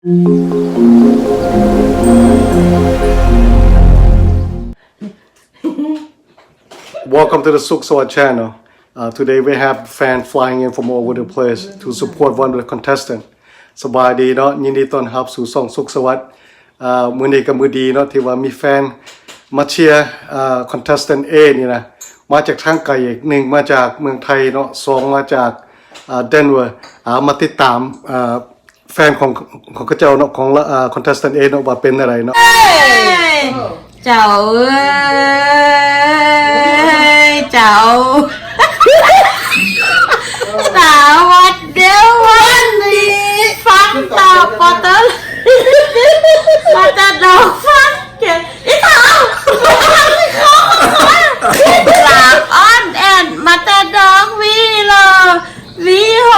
Welcome to the Suksawat channel. Today we have fans flying in from all over the place to support one of the contestants. สบายดีเนาะยินดีต้อนรับสู่ช่องสุขสวัสดิ์มื้อนี้ก็มื้อดีเนาะที่ว่ามีแฟนมาเชียร์contestant A นี่นะมาจากทางไกลอีกหนึ่งมาจากเมืองไทยเนาะสองมาจากเดนเวอร์มาติดตามแฟนของเจ้าเนาะของ contestant A เนาะว่าเป็นอะไรเนาะเจ้าเอ้ยเจ้าสาววัดเดียววันนี้ฟังตาปอตลมาจะดอกฟังเก็บอีเท้าหลาบอ้อนแอนมาจะดอกวีโลวีโห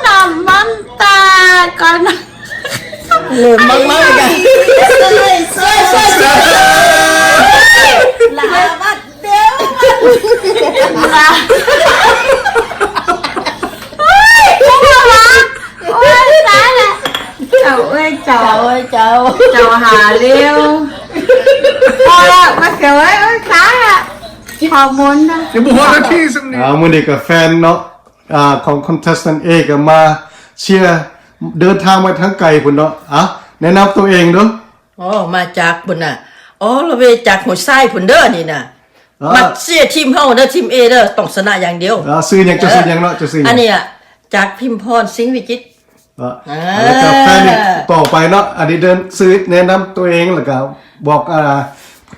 นำมันตาก่อนเหลือมากๆกันลาบัดเดียวลาโอ้ยพวกเราละโอ้ยตายละเจ้าเอ้ยเจ้าหาเร็วพอละมาเขียวไอ้ตายละฮอร์โมนนะอย่าบอกว่าที่สำเนียงมื้อนี้กับแฟนเนาะของ contestant A ก็มาเชียร์เดินทางมาทั้งไกลพุ่นเนาะแนะนำตัวเองเนาะมาจากพุ่นน่ะเราไปจากหัวไส้พุ่นเด้อนี่น่ะมาเชียร์ทีมเฮาเด้อทีม A เด้อต้องชนะอย่างเดียวซื้อยังจะซื้อยังเนาะจะซื้ออันนี้จากพิมพรสิงห์วิจิตรแล้วก็แฟนต่อไปเนาะอันนี้เดินซื้อแนะนำตัวเองแล้วก็บอก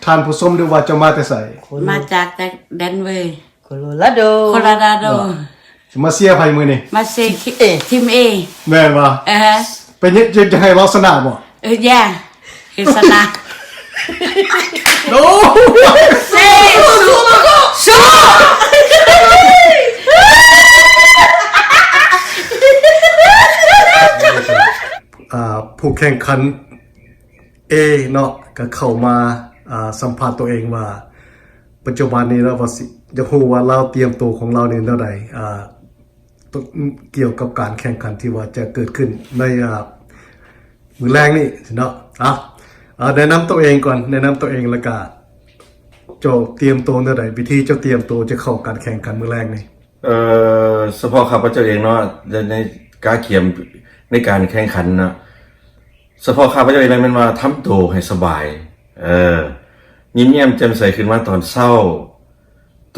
ทานผู้ชมด้วยว่าจะมาแต่ไสมาจากเดนเวอร์โคโลราโดมาเชียร์ไผมื้อนี้มาเชียร์ทีม A แม่นบ่เป็นจะให้เราชนะบ่ย่าคือชนะโนสู้ผู้แข่งขัน A เนาะก็เข้ามาสัมภาษณ์ตัวเองว่าปัจจุบันนี้เราจะรู้ว่าเราเตรียมตัวของเราในเท่าใดเกี่ยวกับการแข่งขันที่ว่าจะเกิดขึ้นในมื้อแรกนี่เนาะแนะนำตัวเองก่อนแนะนำตัวเองแล้วก็เจ้าเตรียมตัวเท่าใดวิธีเจ้าเตรียมตัวจะเข้าการแข่งขันมื้อแรกนี่เฉพาะข้าพเจ้าเองเนาะในการเขียนในการแข่งขันนะเฉพาะข้าพเจ้าเองเลยมันว่าทำตัวให้สบายยิ้มแย้มแจ่มใสขึ้นมาตอนเช้า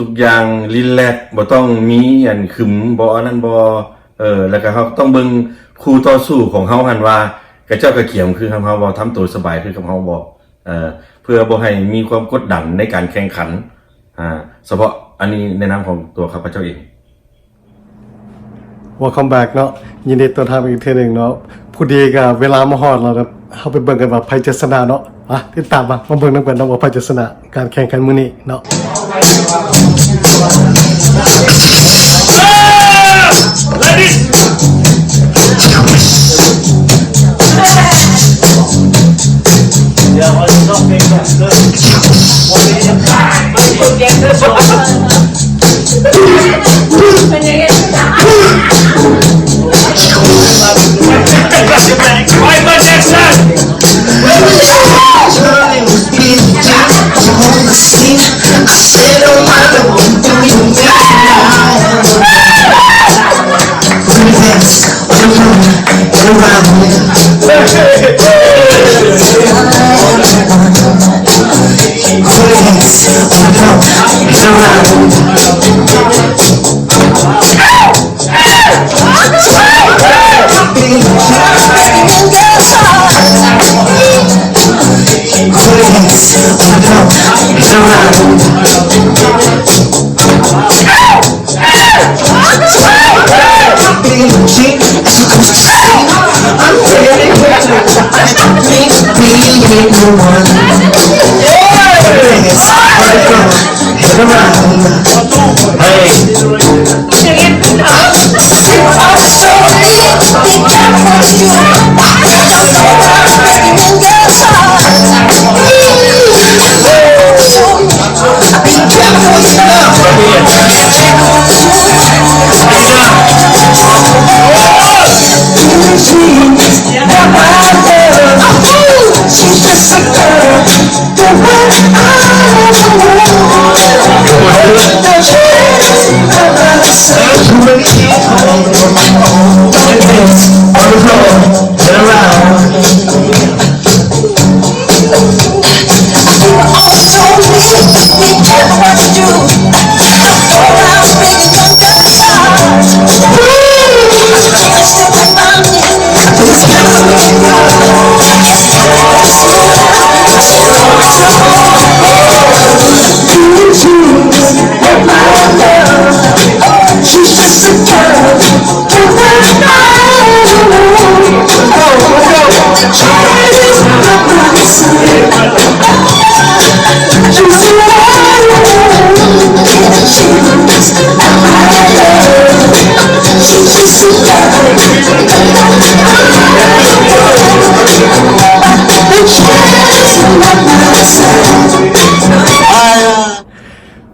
ทุกอย่างรีแลกซ์บ่ต้องมีอันขึมบ่อันนั้นบ่แล้วก็เฮาต้องเบิ่งคู่ต่อสู้ของเฮาหั่นว่ากระเจ้ากระเขียมคือเฮาบ่ทำตัวสบายคือกับเฮาบ่เพื่อบ่ให้มีความกดดันในการแข่งขันเฉพาะอันนี้ในนามของตัวข้าพเจ้าเอง Welcome back เนาะยินดีต้อนรับอีกเทื่อนึงเนาะผู้ดีก็เวลามาฮอดเราครับเฮาไปเบิ่งกันว่าไผจะชนะเนาะติดตามมาเบิ่งนำกันเนาะว่าไผจะชนะการแข่งขันมื้อนี้เนาะYeah.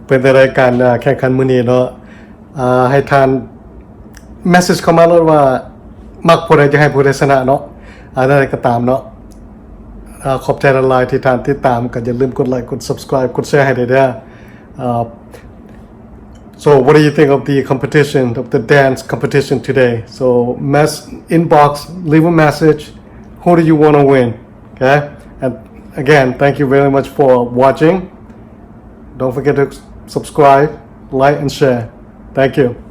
เป็นรายการแข่งขันมื้อนี้เนาะให้ทาน message เข้ามาเลยว่ามักผู้ใดจะให้ผู้ใดชนะเนาะอะไรก็ตามเนาะขอบใจละลายที่ทานติดตามกันอย่าลืมกดไลค์กด subscribe กดแชร์ให้ได้เด้อSo what do you think of the competition, of the dance competition today? So inbox, leave a message. Who do you want to win? Okay? And again, thank you very much for watching. Don't forget to subscribe, like, and share. Thank you.